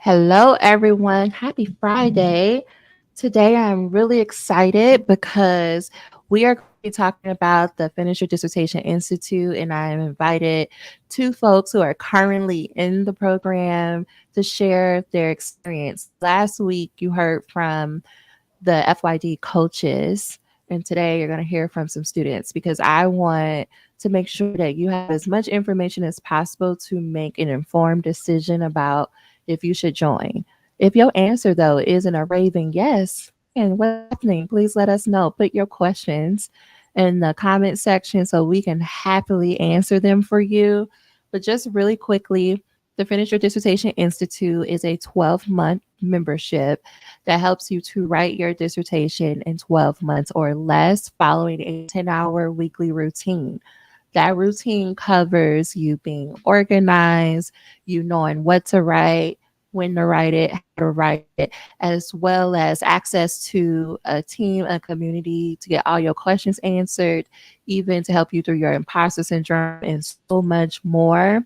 Hello, everyone. Happy Friday. Today, I'm really excited because we are going to be talking about the Finish Your Dissertation Institute, and I have invited two folks who are currently in the program to share their experience. Last week, you heard from the FYD coaches, and today you're going to hear from some students because I want to make sure that you have as much information as possible to make an informed decision about if you should join. If your answer, though, isn't a raving yes, and what's happening, please let us know. Put your questions in the comment section so we can happily answer them for you. But just really quickly, the Finish Your Dissertation Institute is a 12-month membership that helps you to write your dissertation in 12 months or less following a 10-hour weekly routine. That routine covers you being organized, you knowing what to write, when to write it, how to write it, as well as access to a team, a community to get all your questions answered, even to help you through your imposter syndrome and so much more.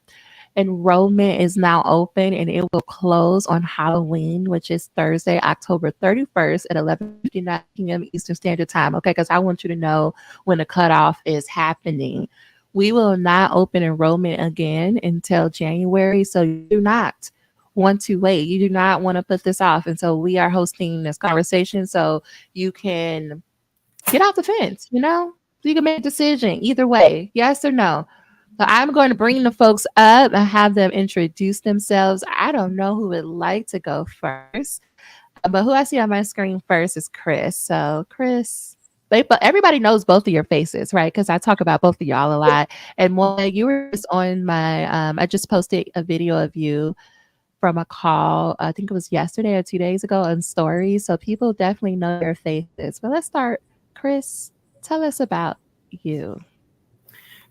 Enrollment is now open and it will close on Halloween, which is Thursday, October 31st at 11:59 p.m. Eastern Standard Time. Okay, because I want you to know when the cutoff is happening. We will not open enrollment again until January, so you do not want to wait. You do not want to put this off. And so we are hosting this conversation so you can get off the fence, So you can make a decision either way, yes or no. So I'm going to bring the folks up and have them introduce themselves. I don't know who would like to go first, but who I see on my screen first is Chris. So Chris, but everybody knows both of your faces, right? Because I talk about both of y'all a lot. And Moya, you were just on my. I just posted a video of you from a call. I think it was yesterday or 2 days ago on stories. So people definitely know your faces. But let's start. Chris, tell us about you.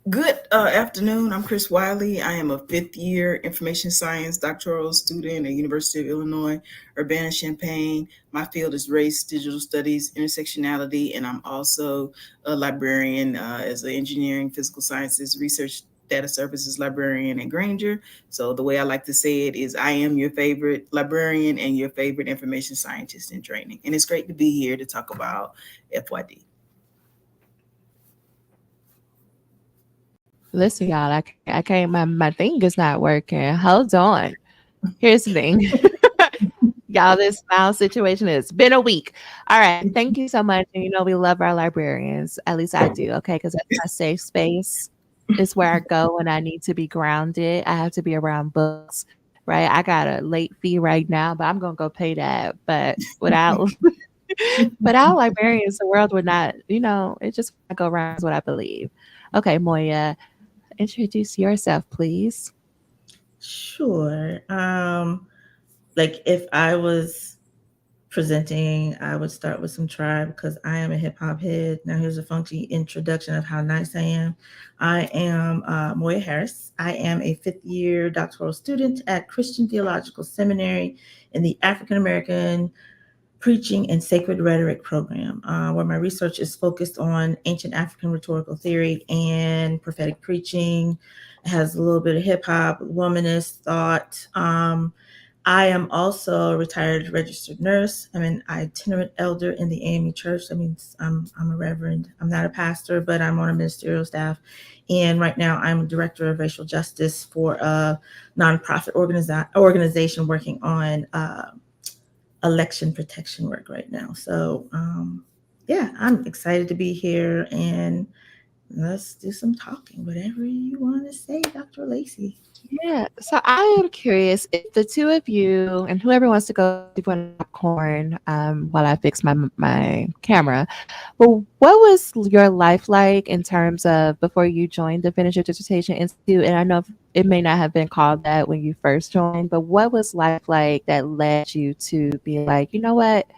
Good afternoon. I'm Chris Wiley. I am a fifth year information science doctoral student at University of Illinois, Urbana-Champaign. My field is race, digital studies, intersectionality, and I'm also a librarian as an engineering, physical sciences, research data services librarian at Granger. So the way I like to say it is I am your favorite librarian and your favorite information scientist in training. And it's great to be here to talk about FYD. Listen, y'all, I can't, my thing is not working. Hold on. Here's the thing. Y'all, this smile situation has been a week. All right. Thank you so much. And we love our librarians. At least I do. Okay. Because that's my safe space. It's where I go when I need to be grounded. I have to be around books, right? I got a late fee right now, but I'm going to go pay that. But without librarians, the world would not, it just go around is what I believe. Okay, Moya, introduce yourself, please. Sure. Like if I was presenting, I would start with some Tribe because I am a hip hop head. Now here's a funky introduction of how nice I am. I am Moya Harris. I am a fifth year doctoral student at Christian Theological Seminary in the African American Preaching and Sacred Rhetoric program, where my research is focused on ancient African rhetorical theory and prophetic preaching. It has a little bit of hip hop, womanist thought. I am also a retired registered nurse. I'm an itinerant elder in the AME Church. That means I'm a reverend. I'm not a pastor, but I'm on a ministerial staff. And right now I'm director of racial justice for a nonprofit organization working on election protection work right now. So yeah, I'm excited to be here, and let's do some talking. Whatever you want to say, Dr. Lacey. Yeah. So I am curious if the two of you and whoever wants to go deep on popcorn while I fix my camera. Well, what was your life like in terms of before you joined the Finish Your Dissertation Institute? And I know it may not have been called that when you first joined, but what was life like that led you to be like, you know what?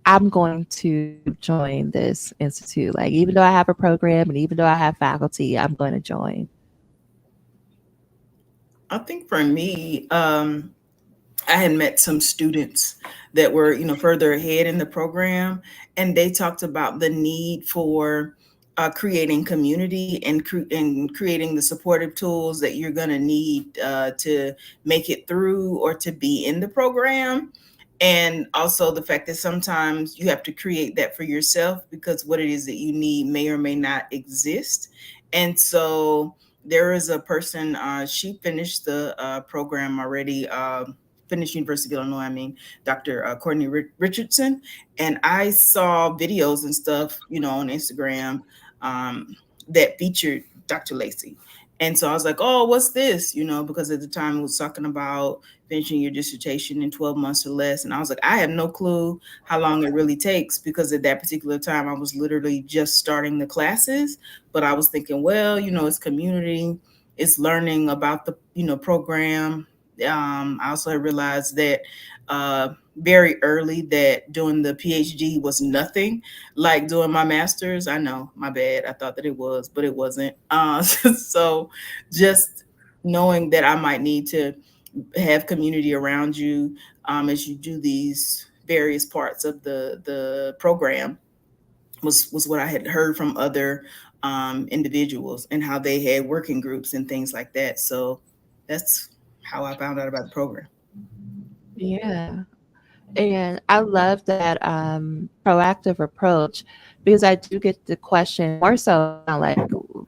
I'm going to join this institute. Like, even though I have a program and even though I have faculty, I'm going to join. I think for me, I had met some students that were, further ahead in the program, and they talked about the need for creating community and creating the supportive tools that you're going to need to make it through or to be in the program. And also the fact that sometimes you have to create that for yourself because what it is that you need may or may not exist. And so there is a person, she finished the program already, finished University of Illinois, I mean, Dr. Courtney Richardson. And I saw videos and stuff, on Instagram um, that featured Dr. Lacey. And so I was like, oh, what's this? Because at the time it was talking about finishing your dissertation in 12 months or less. And I was like, I have no clue how long it really takes because at that particular time I was literally just starting the classes. But I was thinking, well, it's community, it's learning about the, program. I also realized that very early that doing the PhD was nothing like doing my master's. I know, my bad. I thought that it was, but it wasn't. So just knowing that I might need to have community around you as you do these various parts of the program was what I had heard from other individuals and how they had working groups and things like that. So that's how I found out about the program. Yeah. And I love that proactive approach because I do get the question more so now, like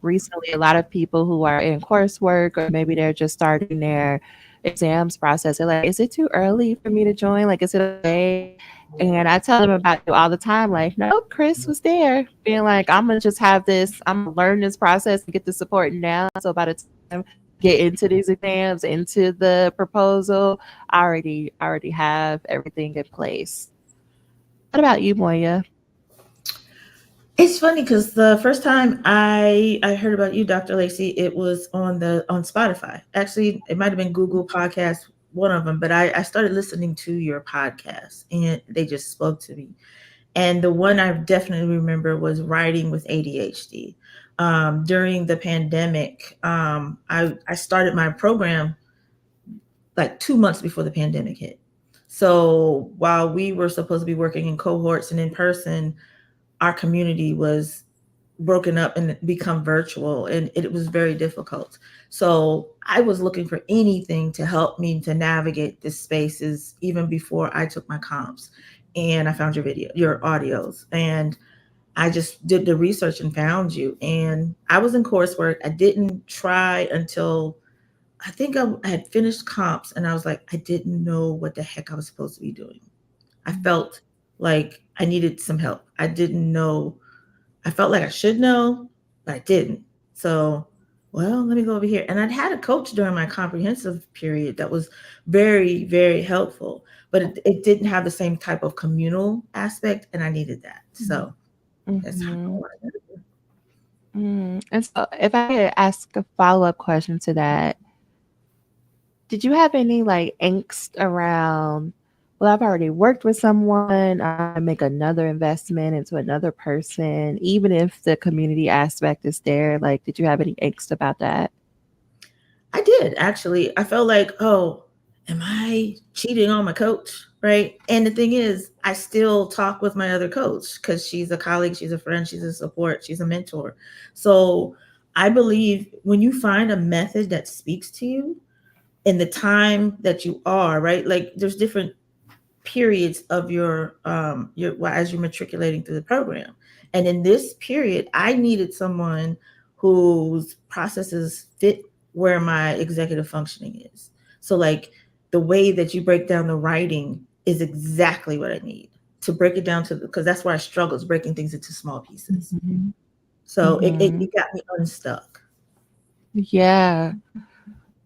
recently, a lot of people who are in coursework or maybe they're just starting their exams process, they're like, is it too early for me to join? Like, is it okay? And I tell them about it all the time, like, nope, Chris was there, being like, I'm gonna just have this, I'm gonna learn this process and get the support now. So by the time get into these exams, into the proposal, I already have everything in place. What about you, Moya? It's funny because the first time I heard about you, Dr. Lacey, it was on Spotify. Actually, it might have been Google Podcasts, one of them. But I started listening to your podcast, and they just spoke to me. And the one I definitely remember was writing with ADHD. During the pandemic, I started my program like 2 months before the pandemic hit. So while we were supposed to be working in cohorts and in person, our community was broken up and become virtual, and it was very difficult. So I was looking for anything to help me to navigate this spaces even before I took my comps. And I found your audios, and I just did the research and found you. And I was in coursework. I didn't try until I think I had finished comps, and I was like, I didn't know what the heck I was supposed to be doing. I felt like I needed some help. I didn't know. I felt like I should know, but I didn't. So, well, let me go over here. And I'd had a coach during my comprehensive period that was very, very helpful, but it didn't have the same type of communal aspect, and I needed that. So that's how Mm-hmm. I wanted it. And so, if I could ask a follow-up question to that, did you have any like angst around? Well, I've already worked with someone. I make another investment into another person, even if the community aspect is there. Like, did you have any angst about that? I did actually. I felt like, oh, am I cheating on my coach? Right. And the thing is, I still talk with my other coach because she's a colleague, she's a friend, she's a support, she's a mentor. So I believe when you find a method that speaks to you in the time that you are, right? Like there's different periods of your well, as you're matriculating through the program. And in this period, I needed someone whose processes fit where my executive functioning is. So like the way that you break down the writing is exactly what I need to break it down to, because that's where I struggle, is breaking things into small pieces. Mhm. So Mhm. it got me unstuck. Yeah.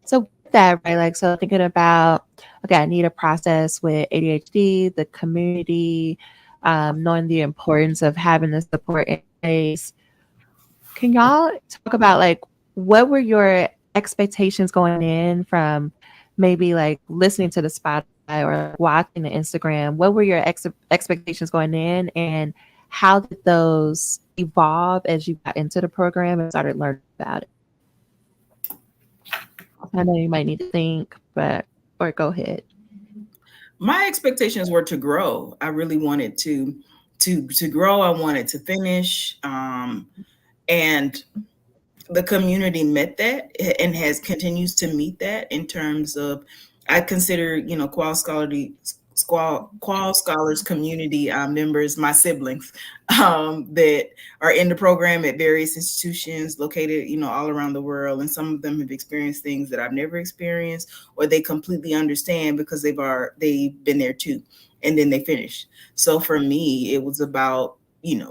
So with that, right? Like, so thinking about, okay, I need a process with ADHD, the community, knowing the importance of having the support in place. Can y'all talk about like what were your expectations going in from maybe like listening to the Spotify or watching the Instagram? What were your expectations going in, and how did those evolve as you got into the program and started learning about it? I know you might need to think, but or go ahead. My expectations were to grow. I really wanted to grow. I wanted to finish. And the community met that and has continues to meet that in terms of, I consider, qual scholars community members my siblings, that are in the program at various institutions located, all around the world, and some of them have experienced things that I've never experienced, or they completely understand because they've been there too, and then they finish. So for me, it was about,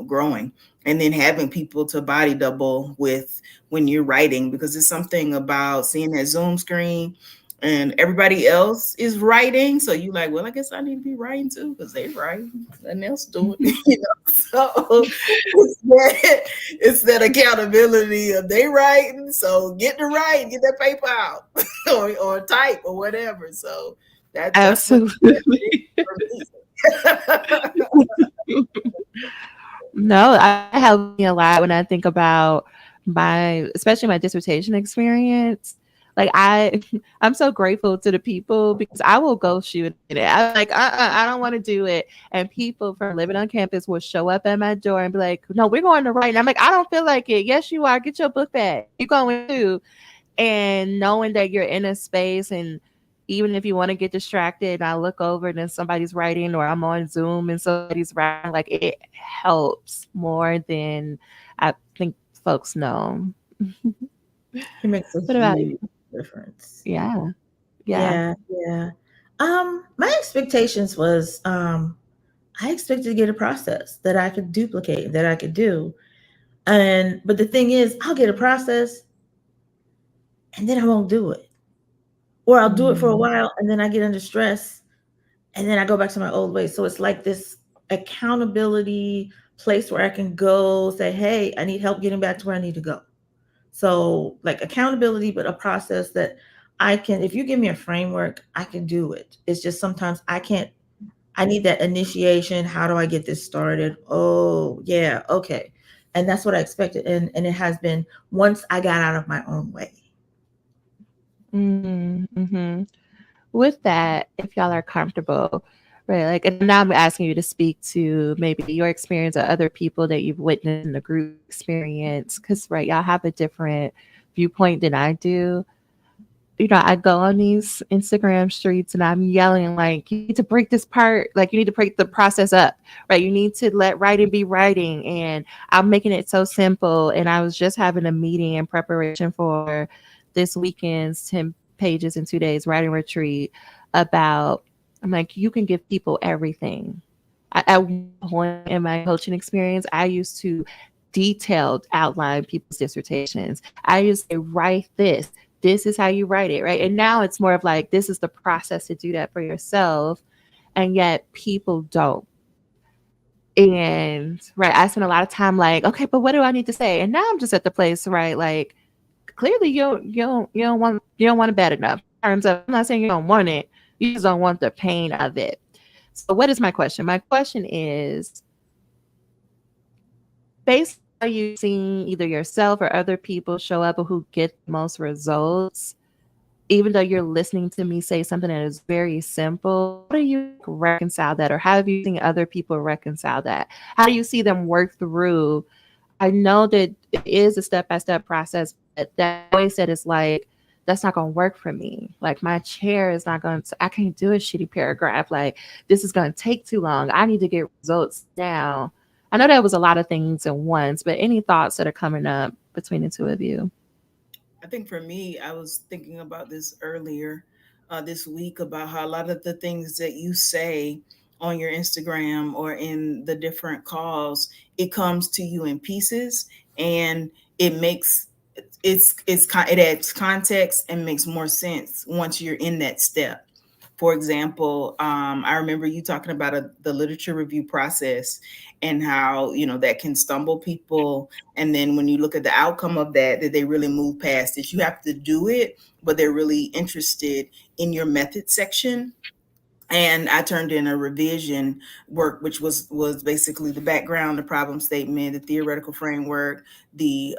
growing, and then having people to body double with when you're writing, because it's something about seeing that Zoom screen and everybody else is writing. So you like, well, I guess I need to be writing too because they writing, nothing else doing, So it's that accountability of they writing. So get to write, get that paper out, or type or whatever. So that's what Absolutely. for me. No, that helps me a lot when I think about especially my dissertation experience. Like I'm so grateful to the people because I will go shoot it. I'm like, I don't want to do it. And people from living on campus will show up at my door and be like, no, we're going to write. And I'm like, I don't feel like it. Yes, you are. Get your book back. You going to. And knowing that you're in a space, and even if you want to get distracted, I look over and then somebody's writing, or I'm on Zoom and somebody's writing, like it helps more than I think folks know. It makes a What about huge you? difference. Yeah. Yeah. Yeah, yeah. My expectations was I expected to get a process that I could duplicate, that I could do. But the thing is, I'll get a process and then I won't do it. Or I'll do it for a Mm. while and then I get under stress and then I go back to my old ways. So it's like this accountability place where I can go say, hey, I need help getting back to where I need to go. So like accountability, but a process that I can, if you give me a framework, I can do it. It's just sometimes I can't, I need that initiation. How do I get this started? Oh yeah. Okay. And that's what I expected. And it has been once I got out of my own way. Mm-hmm. With that, if y'all are comfortable, right? Like, and now I'm asking you to speak to maybe your experience or other people that you've witnessed in the group experience, because right, y'all have a different viewpoint than I do. I go on these Instagram streets and I'm yelling like, you need to break this part, like you need to break the process up, right? You need to let writing be writing, and I'm making it so simple. And I was just having a meeting in preparation for this weekend's 10 pages in 2 days writing retreat about, I'm like, you can give people everything. At one point in my coaching experience, I used to detailed outline people's dissertations. I used to say, write this. This is how you write it, right? And now it's more of like, this is the process to do that for yourself. And yet people don't. And right, I spent a lot of time like, okay, but what do I need to say? And now I'm just at the place, right? Like, clearly you don't want it bad enough. In terms of, I'm not saying you don't want it, you just don't want the pain of it. So what is my question? My question is, based on how you've seen either yourself or other people show up who get the most results, even though you're listening to me say something that is very simple, how do you reconcile that? Or how have you seen other people reconcile that? How do you see them work through? I know that it is a step by step process, but that always said is like, that's not going to work for me. Like, my chair is not going to, I can't do a shitty paragraph. Like, this is going to take too long. I need to get results now. I know that was a lot of things at once, but any thoughts that are coming up between the two of you? I think for me, I was thinking about this earlier this week about how a lot of the things that you say on your Instagram or in the different calls, it comes to you in pieces, and it makes it adds context and makes more sense once you're in that step. For example, I remember you talking about the literature review process and how, that can stumble people. And then when you look at the outcome of that they really move past it. You have to do it, but they're really interested in your method section. And I turned in a revision work, which was basically the background, the problem statement, the theoretical framework, the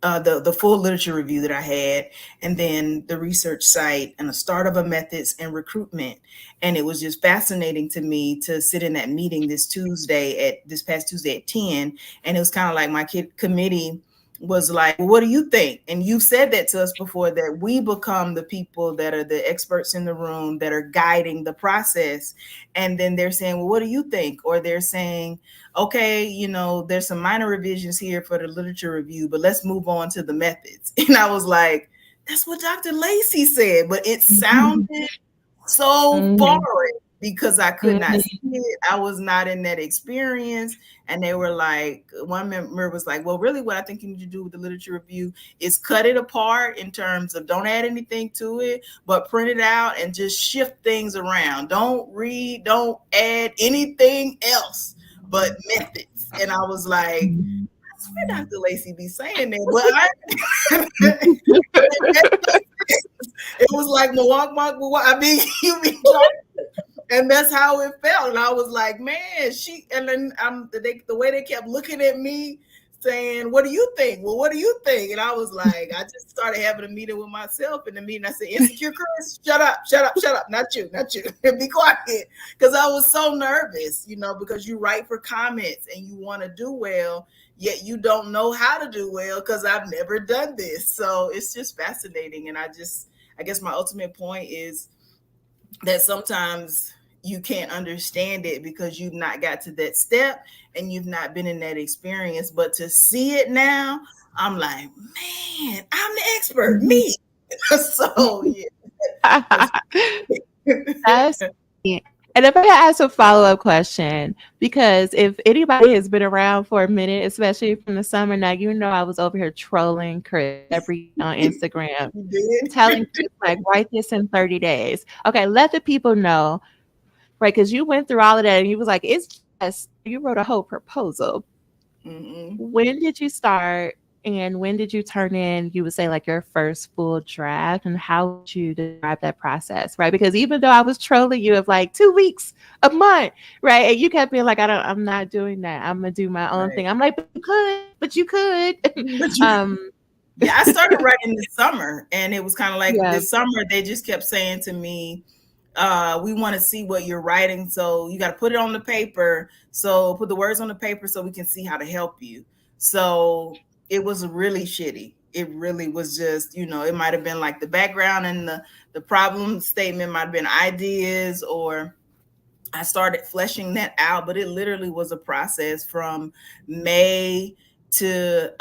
the full literature review that I had, and then the research site and the start of a methods and recruitment. And it was just fascinating to me to sit in that meeting this past Tuesday at 10. And it was kind of like my committee was like, well, what do you think? And you've said that to us before, that we become the people that are the experts in the room that are guiding the process. And then they're saying, well, what do you think? Or they're saying, okay, there's some minor revisions here for the literature review, but let's move on to the methods. And I was like, that's what Dr. Lacey said, but it sounded so foreign because I could not see it. I was not in that experience. And they were like, one member was like, well, really what I think you need to do with the literature review is cut it apart in terms of don't add anything to it, but print it out and just shift things around. Don't add anything else but methods. And I was like, I swear Dr. Lacey be saying that, but it was like I mean, you be talking, and that's how it felt. And I was like, man, and then the way they kept looking at me saying, what do you think? Well, what do you think? And I was like, I just started having a meeting with myself. In the meeting, I said, insecure Chris, shut up, not you, and be quiet. Because I was so nervous, because you write for comments and you want to do well, yet you don't know how to do well because I've never done this. So it's just fascinating. And I guess my ultimate point is that sometimes you can't understand it because you've not got to that step and you've not been in that experience. But to see it now, I'm like, man, I'm the expert, me. So yeah. That's and if I could ask a follow-up question, because if anybody has been around for a minute, especially from the summer, now I was over here trolling Chris every on Instagram, telling Chris like, write this in 30 days. Okay, let the people know, right? Because you went through all of that and you was like, it's just, you wrote a whole proposal. When did you start? And when did you turn in, you would say, like your first full draft, and how would you describe that process, right? Because even though I was trolling you of like 2 weeks, a month, right? And you kept being like, I'm not doing that. I'm going to do my own thing. I'm like, but you could. Yeah, I started writing this summer, and it was kind of like this summer, they just kept saying to me, we want to see what you're writing. So you got to put it on the paper. So put the words on the paper so we can see how to help you. So it was really shitty. It really was just, it might have been like the background and the problem statement might have been ideas, or I started fleshing that out, but it literally was a process from May to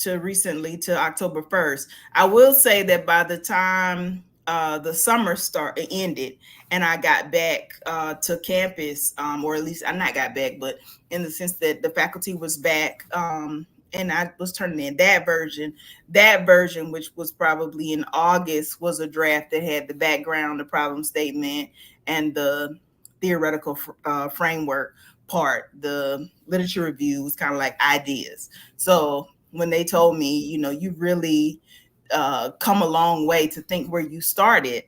recently to October 1st. I will say that by the time the summer ended and I got back to campus, or at least I not got back, but in the sense that the faculty was back, and I was turning in that version, which was probably in August, was a draft that had the background, the problem statement, and the theoretical framework part. The literature review was kind of like ideas. So when they told me, you really come a long way to think where you started.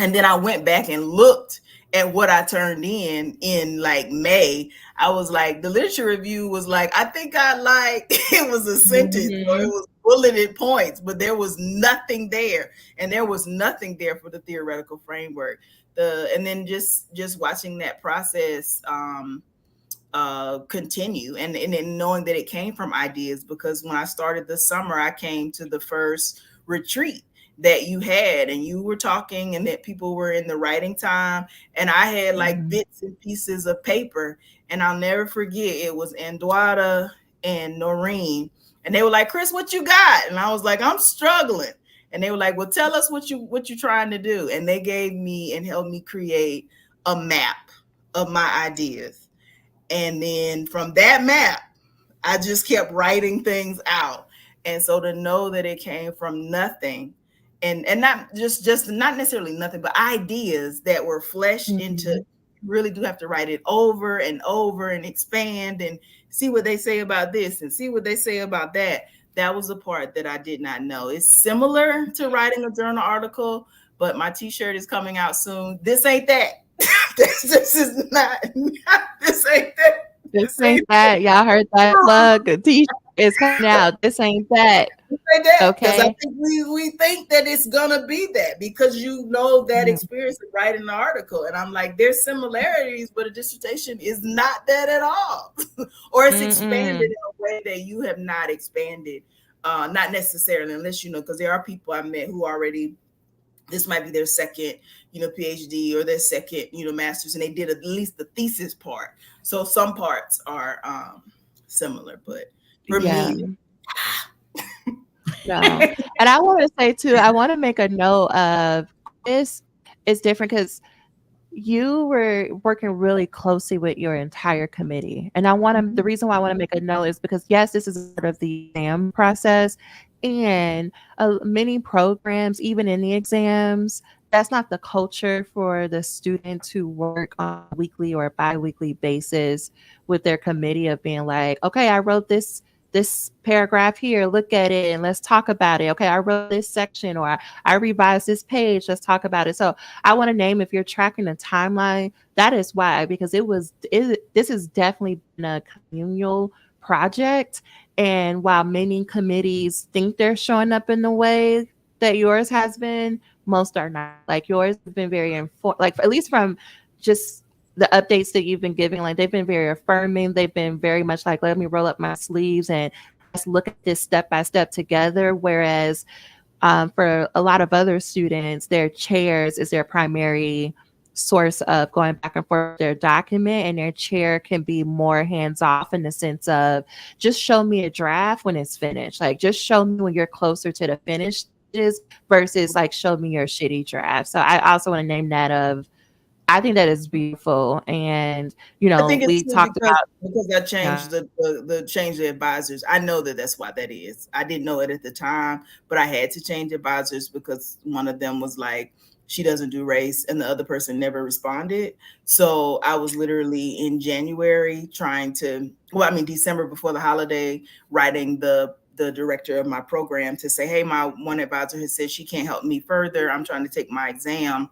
And then I went back and looked at what I turned in like May. I was like, the literature review was like, I think it was a sentence or it was bulleted points, but there was nothing there. And there was nothing there for the theoretical framework. And then just watching that process continue and knowing that it came from ideas, because when I started this summer, I came to the first retreat that you had, and you were talking, and that people were in the writing time, and I had like bits and pieces of paper, and I'll never forget, it was Anduada and Noreen, and they were like, Chris, what you got? And I was like, I'm struggling. And they were like, well, tell us what you're trying to do. And they gave me and helped me create a map of my ideas. And then from that map, I just kept writing things out. And so to know that it came from nothing, and not just not necessarily nothing, but ideas that were fleshed into, you really do have to write it over and over and expand and see what they say about this and see what they say about that. That was the part that I did not know. It's similar to writing a journal article, but my t-shirt is coming out soon. This ain't that. This is not this ain't that. This This ain't ain't that. Y'all heard that plug? A t-shirt is coming out. This ain't that. say that because I Okay. think we think that it's gonna be that because you know that Mm, experience of writing the article, and I'm like, there's similarities, but a dissertation is not that at all, or it's expanded in mm-mm. a way that you have not expanded, not necessarily unless you know, because there are people I met who already this might be their second, PhD or their second, master's, and they did at least the thesis part. So some parts are similar, but for Yeah. me, No. And I want to say too, I want to make a note of this is different because you were working really closely with your entire committee. And the reason why I want to make a note is because, yes, this is part of the exam process. And many programs, even in the exams, that's not the culture for the student to work on a weekly or bi-weekly basis with their committee of being like, okay, I wrote this paragraph here, look at it and let's talk about it. Okay, I wrote this section or I revised this page, let's talk about it. So I want to name, if you're tracking the timeline, that is why, because this has definitely been a communal project. And while many committees think they're showing up in the way that yours has been, most are not. Like yours has been very informed, like at least from just the updates that you've been giving, like they've been very affirming. They've been very much like, let me roll up my sleeves and let's look at this step by step together. Whereas for a lot of other students, their chairs is their primary source of going back and forth with their document, and their chair can be more hands off in the sense of just show me a draft when it's finished. Like just show me when you're closer to the finished stages versus like show me your shitty draft. So I also want to name that of I think that is beautiful. And I think it's we too talked about because I changed yeah. the change the advisors. I know that that's why that is. I didn't know it at the time, but I had to change advisors because one of them was like, she doesn't do race, and the other person never responded. So I was literally in January trying to, well, I mean December before the holiday, writing the director of my program to say, hey, my one advisor has said she can't help me further. I'm trying to take my exam.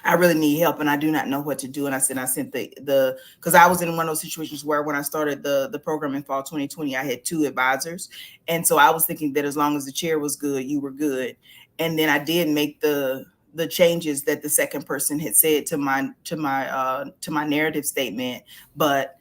I really need help and I do not know what to do. And I sent the because I was in one of those situations where when I started the program in fall 2020, I had two advisors. And so I was thinking that as long as the chair was good, you were good. And then I did make the changes that the second person had said to my narrative statement, but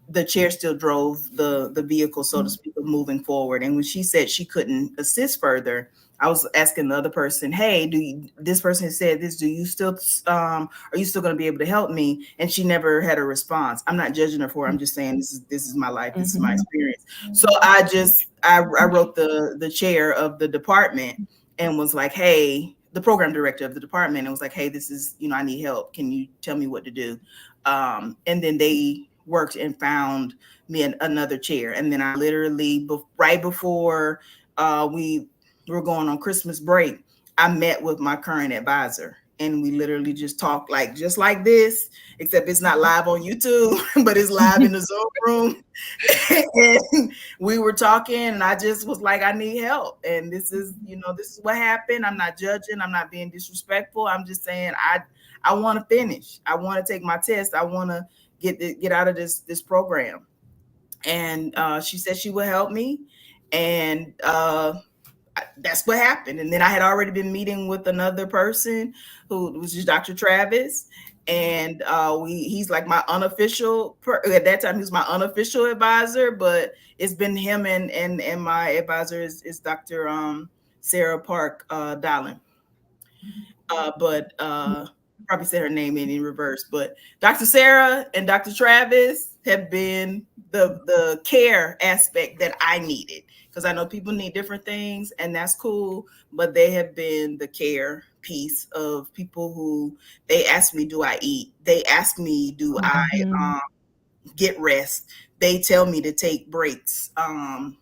the chair still drove the vehicle, so to speak, of moving forward. And when she said she couldn't assist further, I was asking the other person, hey, this person has said this, do you still, are you still going to be able to help me? And she never had a response. I'm not judging her for it. I'm just saying, this is my life. This is my Mhm. experience. So I wrote the chair of the department and was like, hey, the program director of the department, and was like, hey, this is, I need help. Can you tell me what to do? And then they worked and found me another chair. And then I literally, right before we were going on Christmas break, I met with my current advisor. And we literally just talked just like this, except it's not live on YouTube, but it's live in the Zoom room. And we were talking, and I just was like, I need help. And this is what happened. I'm not judging. I'm not being disrespectful. I'm just saying I want to finish. I want to take my test. I want to get out of this program. And she said she would help me. And that's what happened. And then I had already been meeting with another person who was just Dr. Travis. And he's like my unofficial, at that time, he was my unofficial advisor, but it's been him and my advisor is Dr. Sarah Park Dallin. But probably said her name in reverse. But Dr. Sarah and Dr. Travis have been the care aspect that I needed, because I know people need different things, and that's cool. But they have been the care piece of people who they ask me, do I eat? They ask me, do I Mhm. get rest? They tell me to take breaks. I'm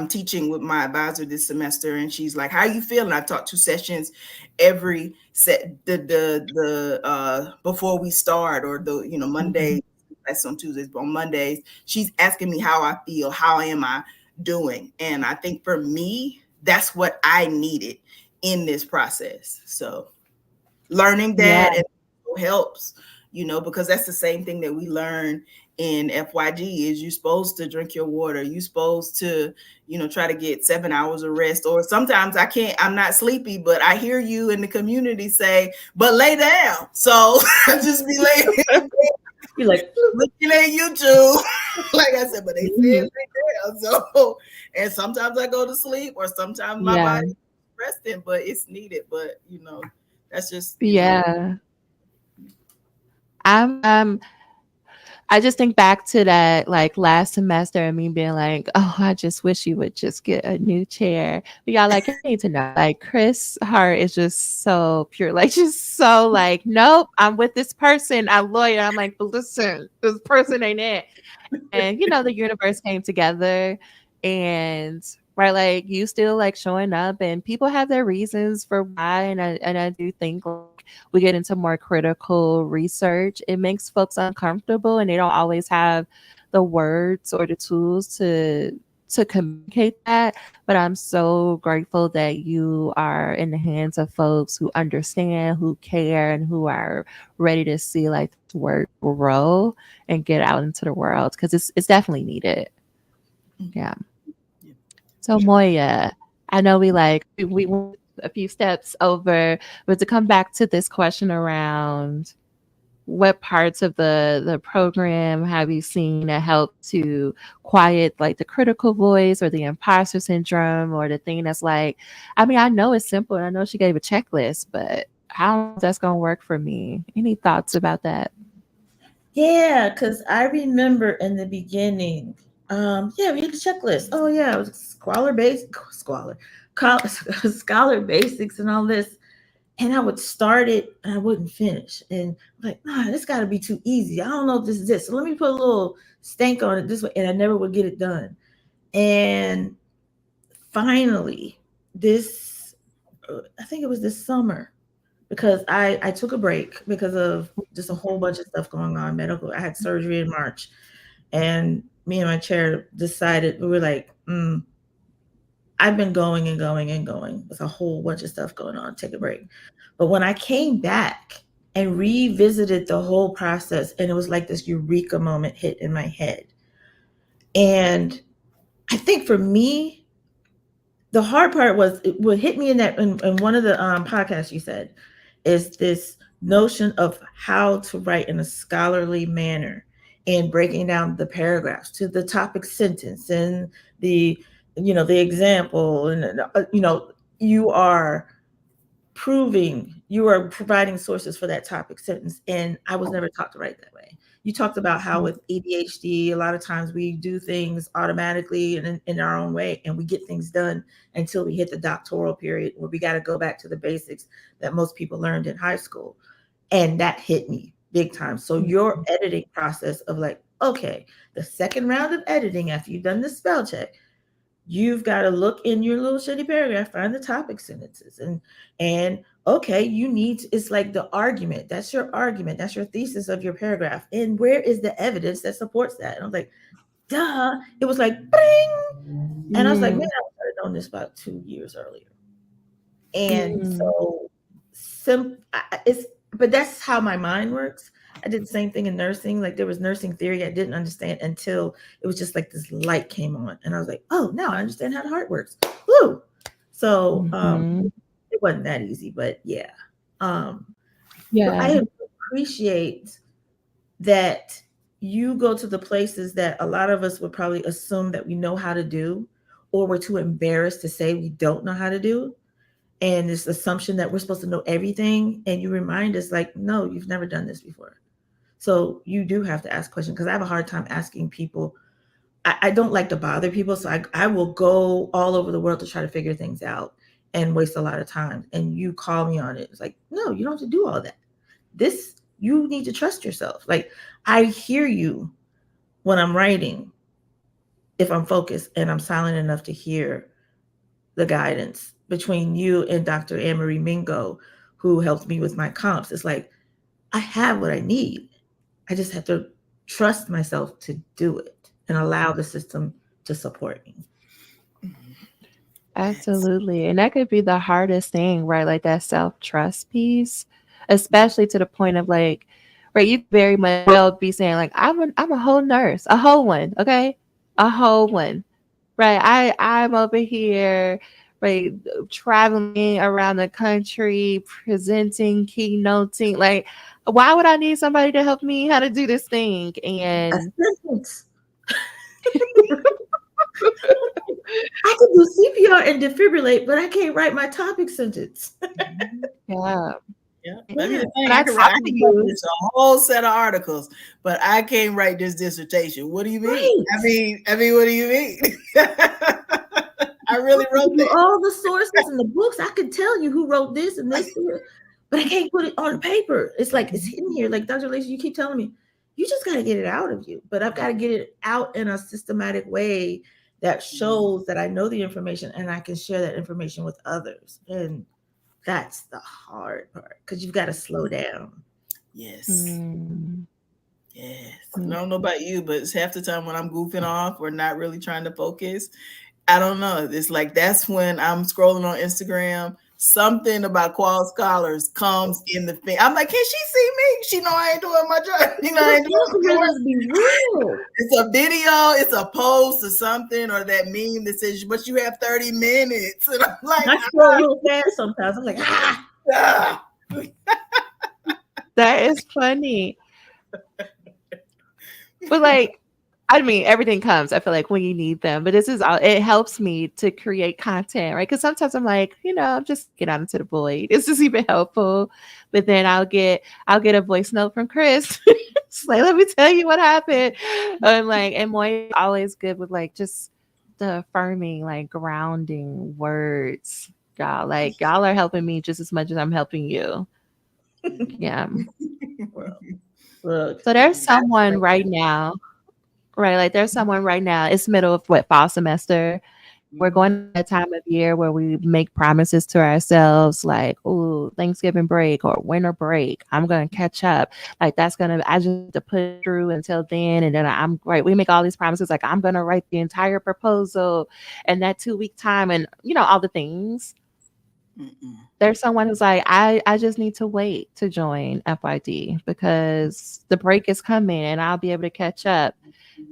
teaching with my advisor this semester, and she's like, how you feeling? I taught 2 sessions every set the before we start, or Monday that's on Tuesdays, but on Mondays she's asking me how I feel, how am I doing. And I think for me, that's what I needed in this process. So learning Yeah. that and helps, because that's the same thing that we learn in FYG is you're supposed to drink your water. You're supposed to, try to get 7 hours of rest. Or sometimes I'm not sleepy, but I hear you in the community say, but lay down. So I just be laying You're like, looking at YouTube. Like I said, but they said Mhm. lay down. So, and sometimes I go to sleep or sometimes my Yeah. body resting, but it's needed. But, that's just, Yeah. I'm I just think back to that like last semester and me being like, oh, I just wish you would just get a new chair. But y'all like, I need to know. Like Chris Hart is just so pure, like just so like, nope, I'm with this person. I'm lawyer. I'm like, but listen, this person ain't it. And the universe came together and right, like you still like showing up and people have their reasons for why. And I do think like we get into more critical research. It makes folks uncomfortable and they don't always have the words or the tools to communicate that. But I'm so grateful that you are in the hands of folks who understand, who care, and who are ready to see like this work grow and get out into the world because it's definitely needed. Yeah. yeah, for So sure. Moya, I know we went a few steps over, but to come back to this question around what parts of the program have you seen that help to quiet like the critical voice or the imposter syndrome or the thing that's like, I mean, I know it's simple and I know she gave a checklist, but I don't know if that's gonna work for me. Any thoughts about that? yeah, because I remember in the beginning, yeah, we had the checklist. Oh yeah, it was scholar basics and all this. And I would start it and I wouldn't finish. And I'm like, nah, this got to be too easy. I don't know if this is this. So let me put a little stank on it this way. And I never would get it done. And finally, I think it was this summer, because I took a break because of just a whole bunch of stuff going on medical. I had surgery in March, and me and my chair decided, we were like, I've been going and going and going with a whole bunch of stuff going on, take a break. But when I came back and revisited the whole process, and it was like this eureka moment hit in my head. And I think for me, the hard part was what hit me in one of the podcasts you said is this notion of how to write in a scholarly manner and breaking down the paragraphs to the topic sentence and the the example, and you are you are providing sources for that topic sentence. And I was never taught to write that way. You talked about how with ADHD, a lot of times we do things automatically and in our own way, and we get things done until we hit the doctoral period where we got to go back to the basics that most people learned in high school. And that hit me big time. So your editing process of like, okay, the second round of editing after you've done the spell check, you've got to look in your little shitty paragraph, find the topic sentences, and okay, it's like the argument. That's your argument. That's your thesis of your paragraph. And where is the evidence that supports that? And I was like, duh. It was like, bing. And I was like, man, Mm, I started on this about 2 years earlier. And mm, so, but that's how my mind works. I did the same thing in nursing. Like there was nursing theory I didn't understand until it was just like this light came on, and I was like, oh, now I understand how the heart works. Woo! So mhm. it wasn't that easy, but yeah. Um, but Yeah. I appreciate that you go to the places that a lot of us would probably assume that we know how to do, or we're too embarrassed to say we don't know how to do. And this assumption that we're supposed to know everything. And you remind us, like, no, you've never done this before. So you do have to ask questions, because I have a hard time asking people. I don't like to bother people. So I will go all over the world to try to figure things out and waste a lot of time. And you call me on it. It's like, no, you don't have to do all that. You need to trust yourself. Like, I hear you when I'm writing, if I'm focused and I'm silent enough to hear the guidance between you and Dr. Anne-Marie Mingo, who helped me with my comps. It's like, I have what I need. I just have to trust myself to do it and allow the system to support me. Yes. Absolutely. And that could be the hardest thing, right? Like that self trust piece, especially to the point of like, right? You very much well be saying like, I'm a whole nurse, a whole one, okay, a whole one, right? I'm over here, right, traveling around the country, presenting, keynoting. Like, why would I need somebody to help me how to do this thing? A And sentence. I can do CPR and defibrillate, but I can't write my topic sentence. yeah, Yeah, that'd be Yeah, the when thing. I I talk to can you, publish a whole set of articles, but I can't write this dissertation. What do you mean? right. What do you mean? I really I wrote can do that. all the sources and the books. I could tell you who wrote this and this, but I can't put it on paper. It's like it's hidden here. Like Dr. Lacey, you keep telling me, you just got to get it out of you. But I've got to get it out in a systematic way that shows that I know the information and I can share that information with others. And that's the hard part because you've got to slow down. Yes. mm, Yes. I mm, don't know about you, but it's half the time when I'm goofing off or not really trying to focus. I don't know. It's like that's when I'm scrolling on Instagram. Something about qual scholars comes in the thing. I'm like, can she see me? She know I ain't doing my job. I Those ain't doing my work. algorithms be real. It's a video, it's a post or something, or that meme that says, but you have 30 minutes. And I'm like, I scroll real fast sometimes. I'm like, ah. ah. that is funny. But like, I mean, everything comes, I feel like, when you need them. But this is all, it helps me to create content, right? Because sometimes I'm like, I'm just get out into the void. It's just even helpful. But then I'll get a voice note from Chris. It's like, let me tell you what happened. And Moya is always good with like just the affirming, like grounding words. Y'all are helping me just as much as I'm helping you. Yeah. Well, look, So there's that's someone like right now. Right, like there's someone right now. It's middle of what, fall semester. We're Mhm. going to that time of year where we make promises to ourselves, like, "Ooh, Thanksgiving break or winter break, I'm gonna catch up." Like that's gonna. I just need to push through until then, and then I'm right. We make all these promises, like I'm gonna write the entire proposal, and that 2 week time, and all the things. Mm-mm. There's someone who's like, I just need to wait to join FYD because the break is coming, and I'll be able to catch up.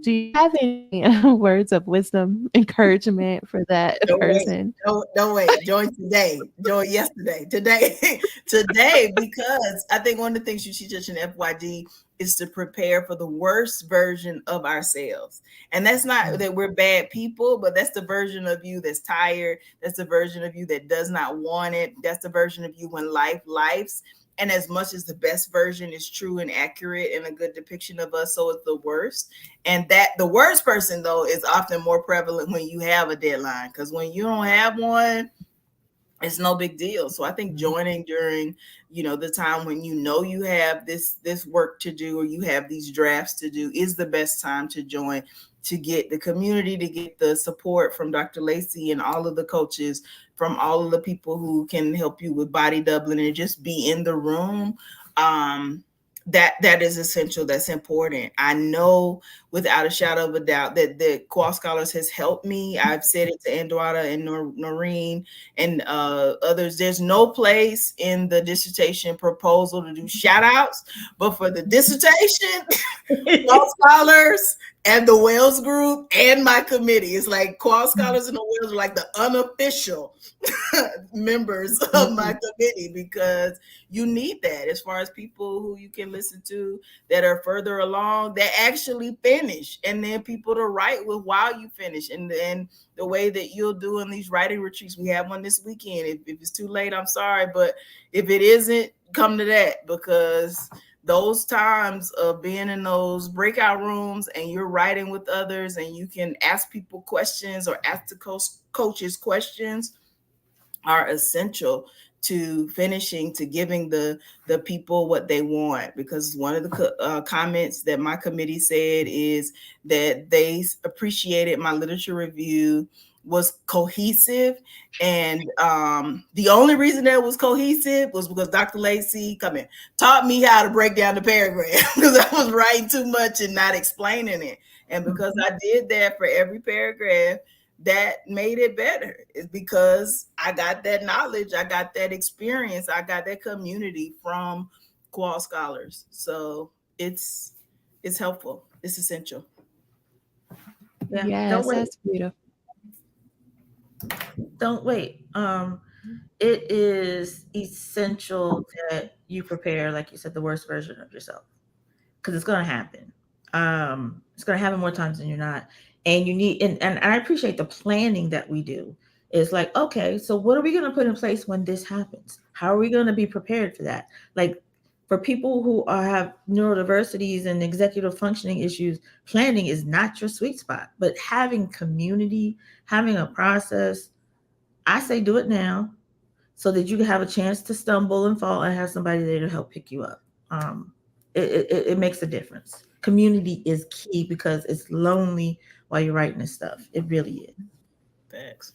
Do you have any words of wisdom, encouragement for that Don't wait. person? Don't wait. Join today. Join yesterday. Today. Today, because I think one of the things you teach us in FYD is to prepare for the worst version of ourselves. And that's not that we're bad people, but that's the version of you that's tired. That's the version of you that does not want it. That's the version of you when life lives. And as much as the best version is true and accurate and a good depiction of us, so is the worst. And that the worst person though is often more prevalent when you have a deadline, because when you don't have one, it's no big deal. So I think joining during the time when you have this work to do, or you have these drafts to do, is the best time to join, to get the community, to get the support from Dr. Lacey and all of the coaches, from all of the people who can help you with body doubling, and just be in the room. That is essential. That's important. I know without a shadow of a doubt that the Qual Scholars has helped me. I've said it to Andrada and Noreen and others. There's no place in the dissertation proposal to do shout outs, but for the dissertation, Qual Scholars and the Wales Group and my committee, it's like Qual Scholars and the Wales are like the unofficial members of my committee, because you need that as far as people who you can listen to that are further along, that actually finish, and then people to write with while you finish. And the way that you'll do in these writing retreats, we have one this weekend. If it's too late, I'm sorry, but if it isn't, come to that, because those times of being in those breakout rooms and you're writing with others and you can ask people questions or ask the coaches questions are essential to finishing, to giving the people what they want. Because one of the comments that my committee said is that they appreciated my literature review was cohesive, and the only reason that it was cohesive was because Dr. Lacey taught me how to break down the paragraph, because I was writing too much and not explaining it. And because I did that for every paragraph, that made it better. Is because I got that knowledge, I got that experience, I got that community from qual scholars. So it's it's helpful. It's essential. Yeah. Don't Yes, wait. that's beautiful. Don't wait. It is essential that you prepare, like you said, the worst version of yourself, because it's going to happen. It's going to happen more times than you're not. And you need, and I appreciate the planning that we do. It's like, okay, so what are we going to put in place when this happens? How are we going to be prepared for that? Like, for people who have neurodiversities and executive functioning issues, planning is not your sweet spot. But having community, having a process, I say do it now so that you can have a chance to stumble and fall and have somebody there to help pick you up. Um, it makes a difference. Community is key because it's lonely while you're writing this stuff. It really is. Facts.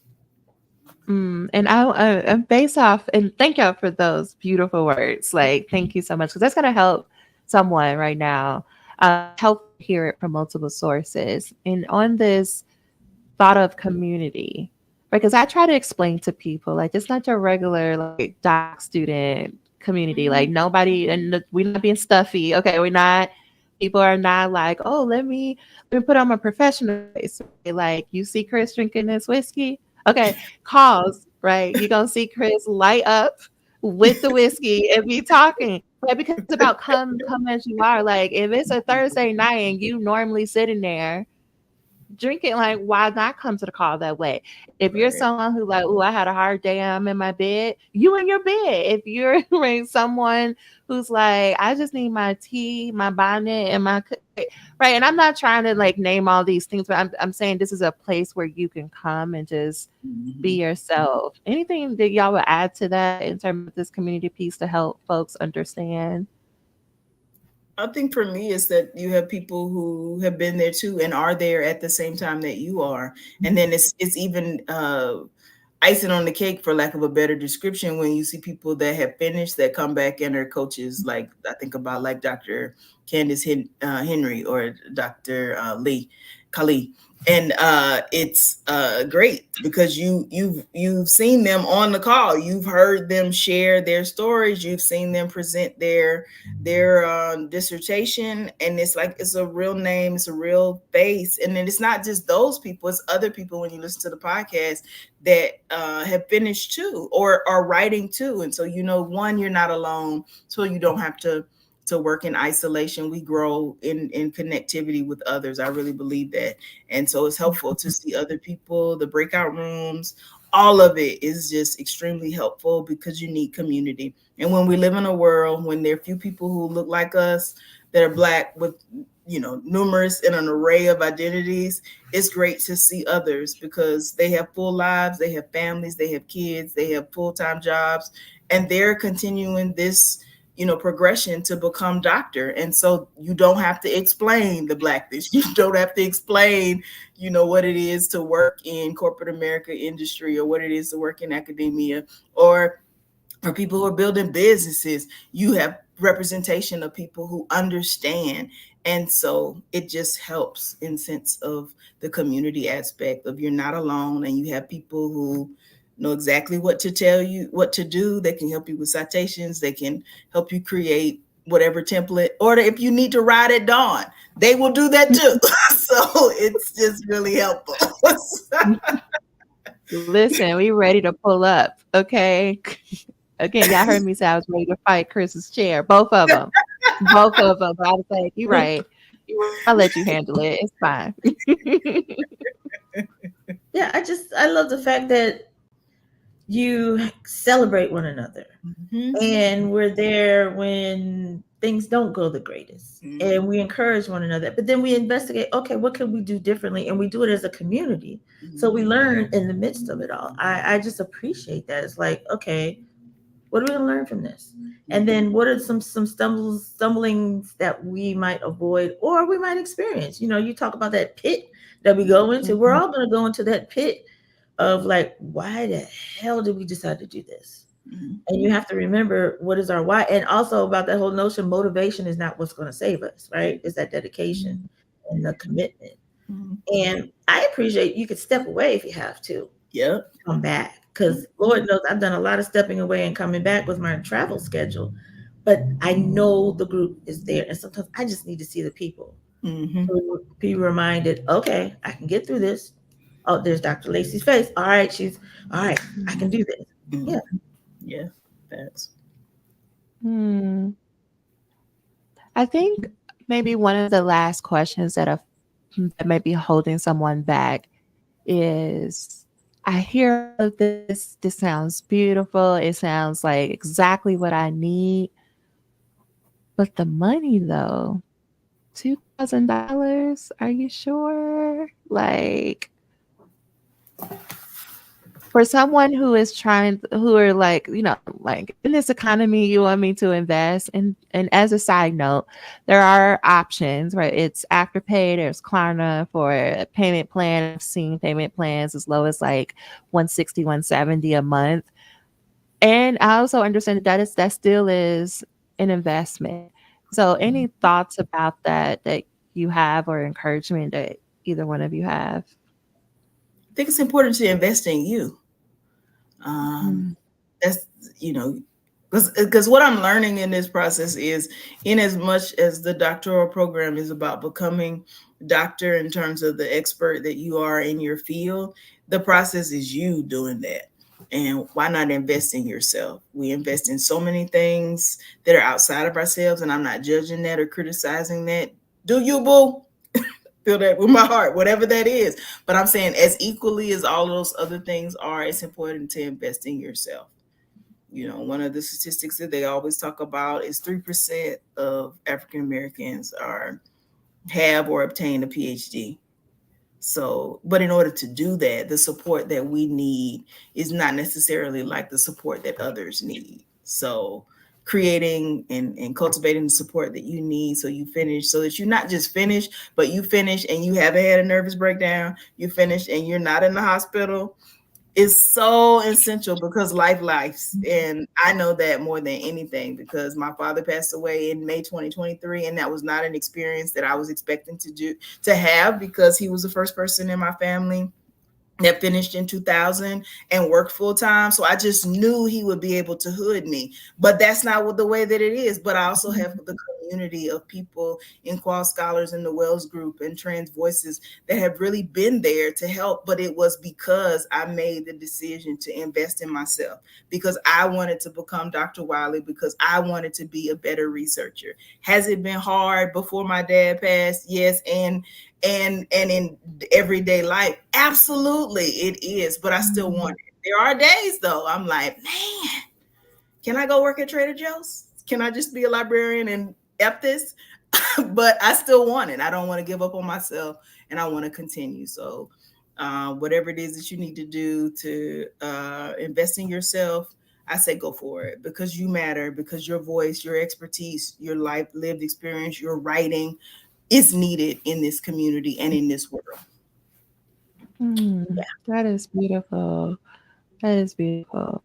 And based off, and thank y'all for those beautiful words. Like, thank you so much because that's gonna help someone right now. Help hear it from multiple sources. And on this thought of community, right? Because I try to explain to people like it's not your regular like doc student community. Like nobody, and we're not being stuffy. Okay, we're not. People are not like, oh, let me put on my professional face. Right? Like you see Chris drinking this whiskey. Okay, cause right. You gonna see Chris light up with the whiskey and be talking. Right, because it's about come as you are. Like if it's a Thursday night and you normally sitting there drinking, like why not come to the call that way? If you're Right. someone who like, oh, I had a hard day, I'm in my bed, you in your bed. If you're right, someone who's like, I just need my tea, my bonnet, and my right. And I'm not trying to like name all these things, but I'm saying this is a place where you can come and just be Mhm. yourself. Anything that y'all would add to that in terms of this community piece to help folks understand? I think for me is that you have people who have been there too and are there at the same time that you are, and then it's even icing on the cake, for lack of a better description, when you see people that have finished that come back and are coaches. Like I think about like Dr. Henry or Dr. Lee Kali, and it's great because you've seen them on the call, you've heard them share their stories, you've seen them present their dissertation, and it's like it's a real name, it's a real face, and then it's not just those people, it's other people when you listen to the podcast that have finished too or are writing too. And so, one, you're not alone, so you don't have to work in isolation. We grow in connectivity with others. I really believe that. And so it's helpful to see other people, the breakout rooms, all of it is just extremely helpful because you need community. And when we live in a world when there are few people who look like us that are Black with numerous and an array of identities, it's great to see others because they have full lives, they have families, they have kids, they have full-time jobs, and they're continuing this progression to become doctor. And so you don't have to explain the Blackness, you don't have to explain what it is to work in corporate America industry, or what it is to work in academia, or for people who are building businesses. You have representation of people who understand. And so it just helps in sense of the community aspect of you're not alone, and you have people who know exactly what to tell you, what to do. They can help you with citations, they can help you create whatever template, or if you need to ride at dawn, they will do that too. So it's just really helpful. Listen, we ready to pull up, okay? Again, y'all heard me say I was ready to fight Chris's chair. Both of them. Both of them. But I was like, you're right. I'll let you handle it. It's fine. Yeah, I love the fact that you celebrate one another, Mhm. and we're there when things don't go the greatest, Mhm. and we encourage one another, but then we investigate, okay, what can we do differently, and we do it as a community, so we Mhm. learn in the midst of it all. I just appreciate that. It's like, okay, what are we going to learn from this, and then what are some stumblings that we might avoid or we might experience. You talk about that pit that we go into. We're all going to go into that pit of like, why the hell did we decide to do this? Mhm. And you have to remember what is our why. And also about that whole notion, motivation is not what's going to save us, right? It's that dedication and the commitment. Mhm. And I appreciate you could step away if you have to, Yep. come back. Because Lord knows I've done a lot of stepping away and coming back with my travel schedule. but I know the group is there, and sometimes I just need to see the people Mm-hmm. to be reminded. Okay, I can get through this. Oh, there's Dr. Lacey's face. All right, she's all right. I can do this. Mm-hmm. Yeah. Yeah, that's. Hmm. I think maybe one of the last questions that may be holding someone back is I hear all of this. This sounds beautiful. It sounds like exactly what I need. But the money though, $2,000? Are you sure? Like for someone who is trying, who are like, like in this economy, you want me to invest. And as a side note, there are options, right? It's Afterpay, there's Klarna for a payment plan. I've seen payment plans as low as like 160, 170 a month. And I also understand that still is an investment. So any thoughts about that you have or encouragement that either one of you have? I think it's important to invest in you. Um, Mm, that's you know, because what I'm learning in this process is, in as much as the doctoral program is about becoming a doctor in terms of the expert that you are in your field, the process is you doing that. And why not invest in yourself? We invest in so many things that are outside of ourselves, and I'm not judging that or criticizing that. Do you, boo? Feel that with my heart, whatever that is. But I'm saying, as equally as all those other things are, it's important to invest in yourself. One of the statistics that they always talk about is 3% of African Americans are have or obtain a PhD. So, but in order to do that, the support that we need is not necessarily like the support that others need. So, creating and cultivating the support that you need so you finish, so that you not just finish, but you finish and you haven't had a nervous breakdown, you finish and you're not in the hospital, is so essential, because lives. And I know that more than anything, because my father passed away in May 2023, and that was not an experience that I was expecting to have, because he was the first person in my family that finished in 2000 and worked full time. So I just knew he would be able to hood me. But that's not what the way that it is. But I also have the community of people in Qual Scholars and the Wells Group and Trans Voices that have really been there to help. But it was because I made the decision to invest in myself, because I wanted to become Dr. Wiley, because I wanted to be a better researcher. Has it been hard before my dad passed? Yes. And in everyday life, absolutely it is, but I still want it. There are days though I'm like, man, can I go work at Trader Joe's? Can I just be a librarian and F this? But I still want it. I don't want to give up on myself, and I want to continue. So whatever it is that you need to do to invest in yourself, I say go for it, because you matter, because your voice, your expertise, your life lived experience, your writing is needed in this community and in this world. mm, that is beautiful. That is beautiful.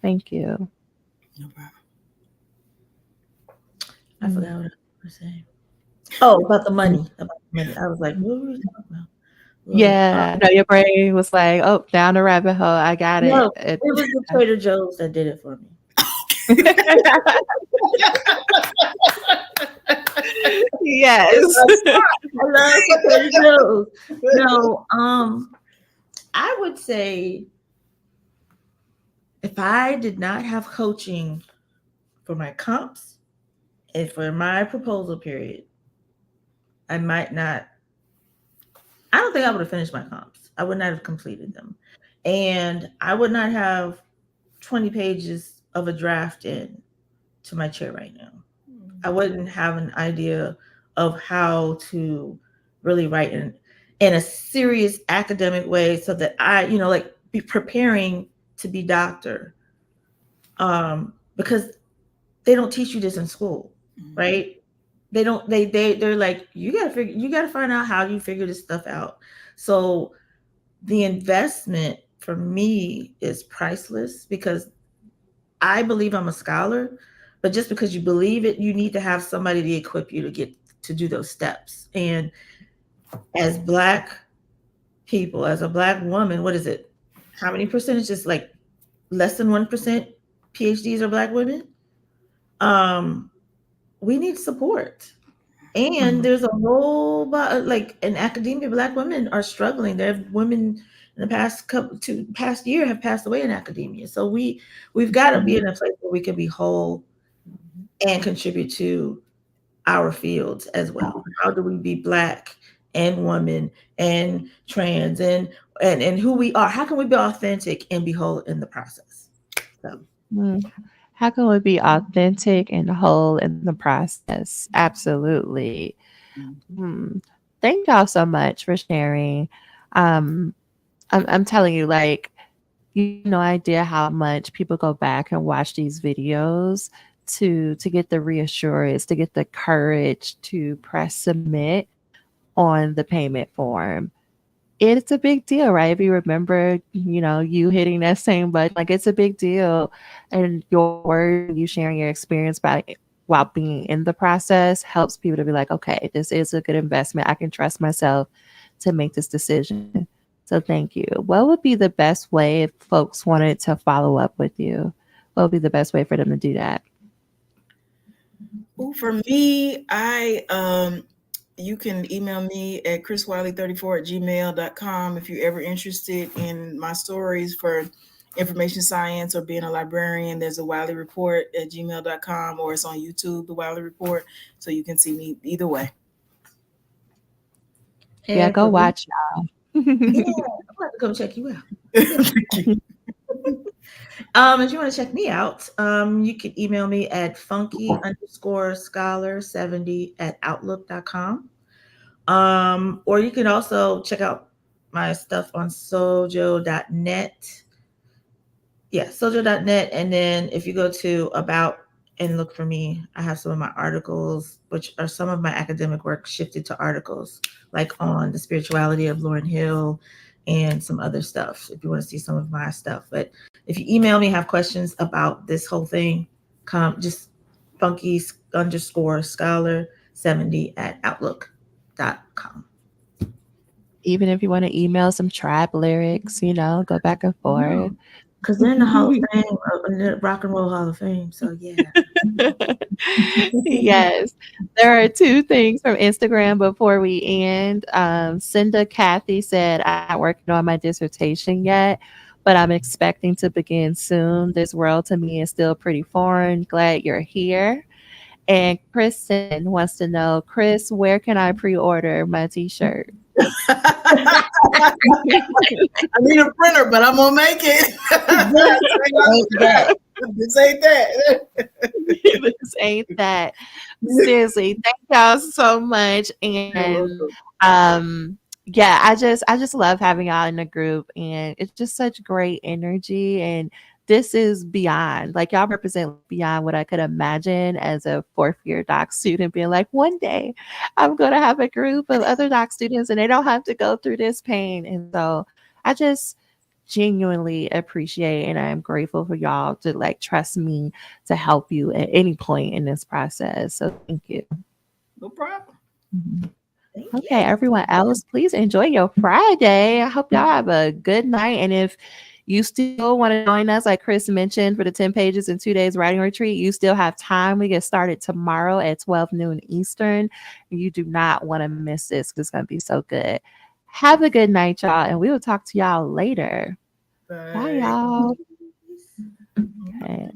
Thank you. No problem. I Mm. forgot what I was saying. Oh, about the money. About the money. I was like, what were we talking about? Lord. Yeah, no, your brain was like, "Oh, down the rabbit hole. I got No, it." it was the Trader Joe's that did it for me. Yes. I love Trader Joe's. No, I would say if I did not have coaching for my comps and for my proposal period, I might not. I don't think I would have finished my comps. I would not have completed them, and I would not have 20 pages of a draft in to my chair right now. I wouldn't have an idea of how to really write in a serious academic way, so that I, like, be preparing to be doctor. Because they don't teach you this in school, right? They don't. They're like, you gotta find out how you figure this stuff out. So the investment for me is priceless, because I believe I'm a scholar, but just because you believe it, you need to have somebody to equip you to get to do those steps. And as Black people, as a Black woman, what is it? How many percentages? Like less than 1% PhDs are Black women. um, we need support. And there's a whole like in academia, Black women are struggling. There have women in the past year have passed away in academia. So we've got to be in a place where we can be whole and contribute to our fields as well. How do we be Black and woman and trans and who we are? How can we be authentic and be whole in the process? So Mm. How can we be authentic and whole in the process? Absolutely. Hmm. Thank y'all so much for sharing. Um, I'm telling you, like, you have no idea how much people go back and watch these videos to get the reassurance, to get the courage to press submit on the payment form. It's a big deal, right? If you remember, you hitting that same button, like it's a big deal. And your words and you sharing your experience while being in the process helps people to be like, okay, this is a good investment. I can trust myself to make this decision. So thank you. What would be the best way if folks wanted to follow up with you? What would be the best way for them to do that? Well, for me, you can email me at chriswiley34@gmail.com if you're ever interested in my stories for information science or being a librarian. There's a Wiley Report at gmail.com, or it's on YouTube, the Wiley Report. So you can see me either way. Yeah, and go for me, watch y'all. yeah, I'm about to go check you out. Thank you. If you want to check me out, you can email me at funky_scholar70@outlook.com. Or you can also check out my stuff on sojo.net. Yeah, sojo.net. And then if you go to about and look for me, I have some of my articles, which are some of my academic work shifted to articles, like on the spirituality of Lauryn Hill and some other stuff, if you want to see some of my stuff. But if you email me, have questions about this whole thing, come just funky_scholar70@outlook.com. Even if you want to email some tribe lyrics, go back and forth. Because they're in the Hall of Fame, in the Rock and Roll Hall of Fame. So yeah. Yes. There are two things from Instagram before we end. Cinda Kathy said, I'm not working on my dissertation yet, but I'm expecting to begin soon. This world to me is still pretty foreign. Glad you're here. And Kristen wants to know, Chris, where can I pre-order my t-shirt? I need a printer, but I'm gonna make it. This ain't that. This ain't that. Seriously, thank y'all so much. And yeah, I just love having y'all in the group, and it's just such great energy. And this is beyond, like, y'all represent beyond what I could imagine as a fourth year doc student, being like, one day I'm gonna have a group of other doc students and they don't have to go through this pain. And so I just genuinely appreciate and I am grateful for y'all to like trust me to help you at any point in this process. So thank you. No problem. Mhm. Thank Okay, you. everyone else, please enjoy your Friday. I hope y'all have a good night. And if you still want to join us, like Chris mentioned, for the 10 pages in 2 days writing retreat, you still have time. We get started tomorrow at 12 noon Eastern. You do not want to miss this because it's going to be so good. Have a good night, y'all, and we will talk to y'all later. Bye, Bye. y'all. Okay.